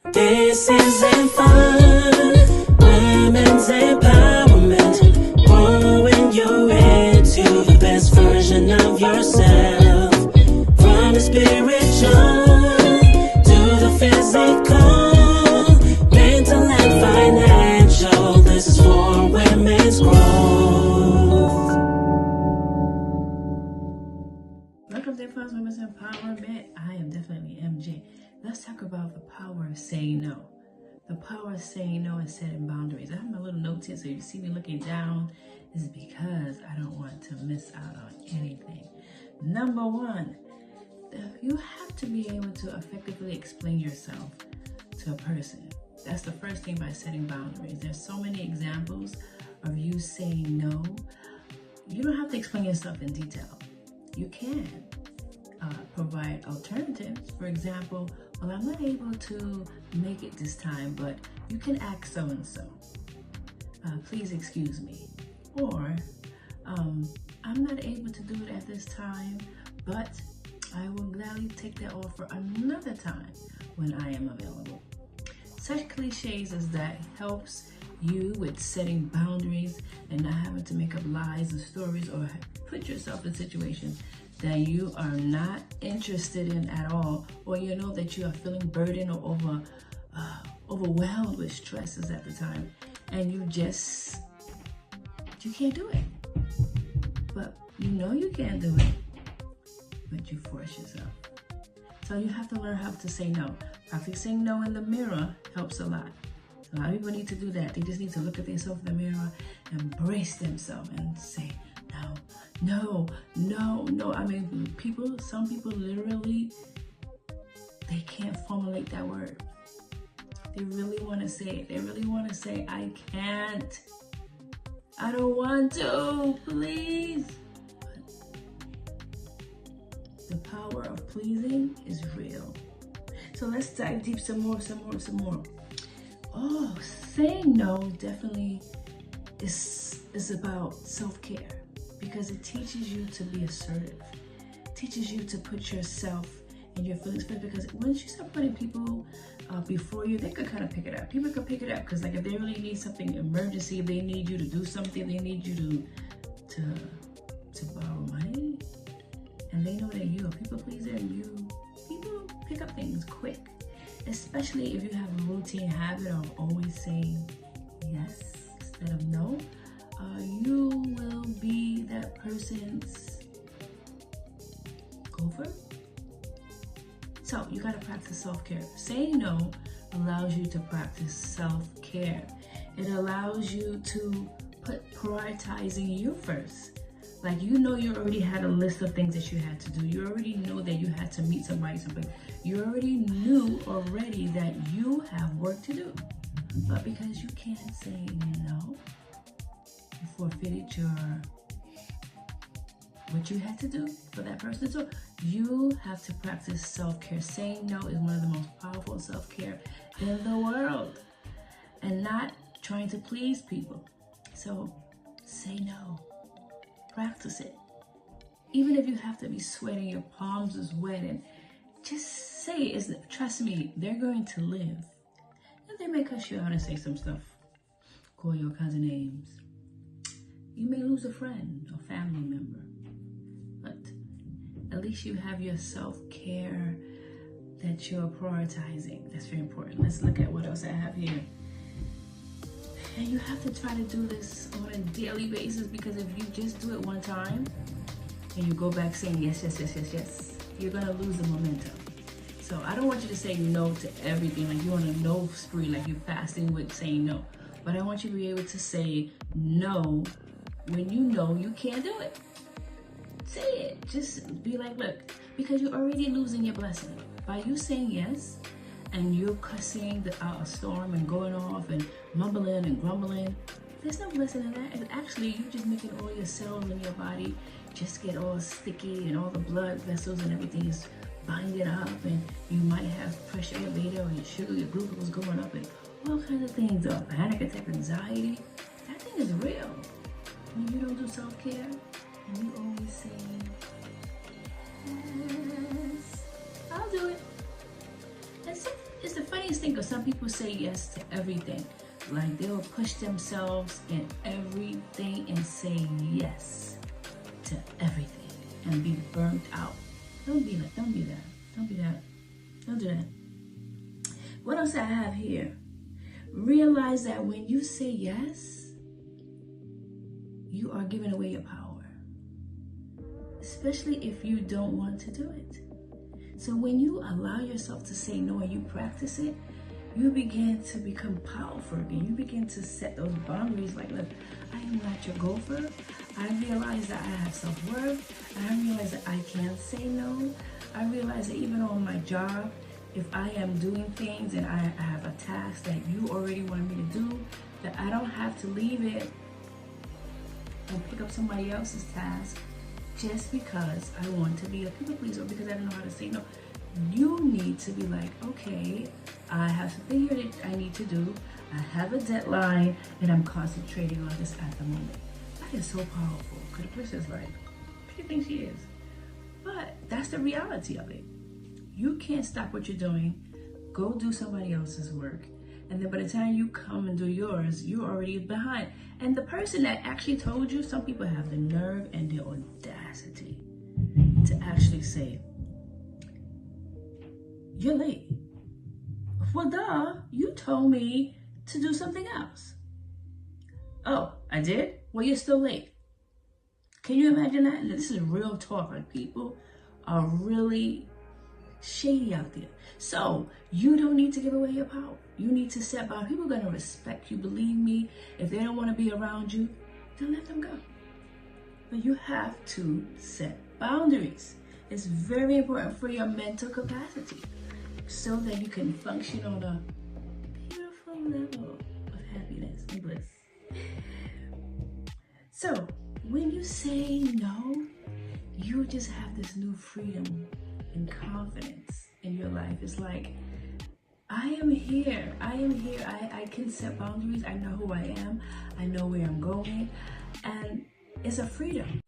This isn't fun. Women's empowerment. Growing you into the best version of yourself. From the spiritual to the physical, mental and financial. This is for women's growth. Welcome to Empowered Women's Empowerment. I am definitely MJ. Let's talk about the power of saying no. The power of saying no and setting boundaries. I have my little notes here, so you see me looking down is because I don't want to miss out on anything. Number one, you have to be able to effectively explain yourself to a person. That's the first thing by setting boundaries. There's so many examples of you saying no. You don't have to explain yourself in detail. You can provide alternatives. For example, well, I'm not able to make it this time, but you can ask so-and-so. Please excuse me. Or, I'm not able to do it at this time, but I will gladly take that offer another time when I am available. Such cliches as that helps you with setting boundaries and not having to make up lies or stories or put yourself in situations that you are not interested in at all, or you know that you are feeling burdened or overwhelmed with stresses at the time, and you can't do it. But you know you can't do it, but you force yourself. So you have to learn how to say no. Practicing no in the mirror helps a lot. A lot of people need to do that. They just need to look at themselves in the mirror, embrace themselves, and say, no. I mean, some people literally, they can't formulate that word. They really want to say it. They really want to say, I can't. I don't want to, please. But the power of pleasing is real. So let's dive deep some more. Oh, saying no definitely is about self-care, because it teaches you to be assertive. It teaches you to put yourself and your feelings first, because once you start putting people before you, they could kind of pick it up. People could pick it up, because like if they really need something emergency, if they need you to do something, they need you to borrow money, and they know that you're a people pleaser, and people pick up things quick. Especially if you have a routine habit of always saying yes instead of no, you will be that person's gopher. So you gotta practice self-care. Saying no allows you to practice self-care. It allows you to put prioritizing you first. Like, you know, you already had a list of things that you had to do. You already know that you had to meet somebody. You already knew that you have work to do. But because you can't say no, you forfeited what you had to do for that person. So you have to practice self-care. Saying no is one of the most powerful self-care in the world, and not trying to please people. So say no. Practice it. Even if you have to be sweating, your palms is wet, and just say it. Trust me, they're going to live. And they may cuss you out and say some stuff, call you all kinds of names. You may lose a friend or family member, but at least you have your self-care that you're prioritizing. That's very important. Let's look at what else I have here. And you have to try to do this on a daily basis, because if you just do it one time and you go back saying yes, you're gonna lose the momentum. So I don't want you to say no to everything, like you on a no spree, like you're fasting with saying no. But I want you to be able to say no when you know you can't do it. Say it. Just be like, look, because you're already losing your blessing. By you saying yes, and you're cussing out a storm and going off and mumbling and grumbling, there's no blessing in that. And actually, you're just making all your cells in your body just get all sticky, and all the blood vessels and everything is binding up, and you might have pressure elevator, or your sugar, your glucose going up, and all kinds of things, or panic attack, anxiety. That thing is real. When you don't do self-care, and you always say, yes, I'll do it. And so, it's the funny just think of some people say yes to everything. Like they will push themselves in everything and say yes to everything and be burnt out. Don't be that. Don't be that. Don't be that. Don't do that. What else I have here? Realize that when you say yes, you are giving away your power, especially if you don't want to do it. So when you allow yourself to say no and you practice it, you begin to become powerful again. You begin to set those boundaries like, look, I am not your gopher. I realize that I have self-worth. I realize that I can say no. I realize that even on my job, if I am doing things and I have a task that you already want me to do, that I don't have to leave it and pick up somebody else's task just because I want to be a people pleaser or because I don't know how to say no. You need to be like, okay, I have something here that I need to do. I have a deadline and I'm concentrating on this at the moment. That is so powerful because the person's like, what do you think she is? But that's the reality of it. You can't stop what you're doing, go do somebody else's work, and then by the time you come and do yours, you're already behind. And the person that actually told you, some people have the nerve and the audacity to actually say, you're late. Well, duh, you told me to do something else. Oh, I did? Well, you're still late. Can you imagine that? And this is real talk. Like, people are really shady out there. So you don't need to give away your power. You need to set boundaries. People are going to respect you. Believe me, if they don't want to be around you, then let them go. But you have to set boundaries. It's very important for your mental capacity so that you can function on a beautiful level of happiness and bliss. So when you say no, you just have this new freedom and confidence in your life. It's like, I am here. I can set boundaries. I know who I am. I know where I'm going. And it's a freedom.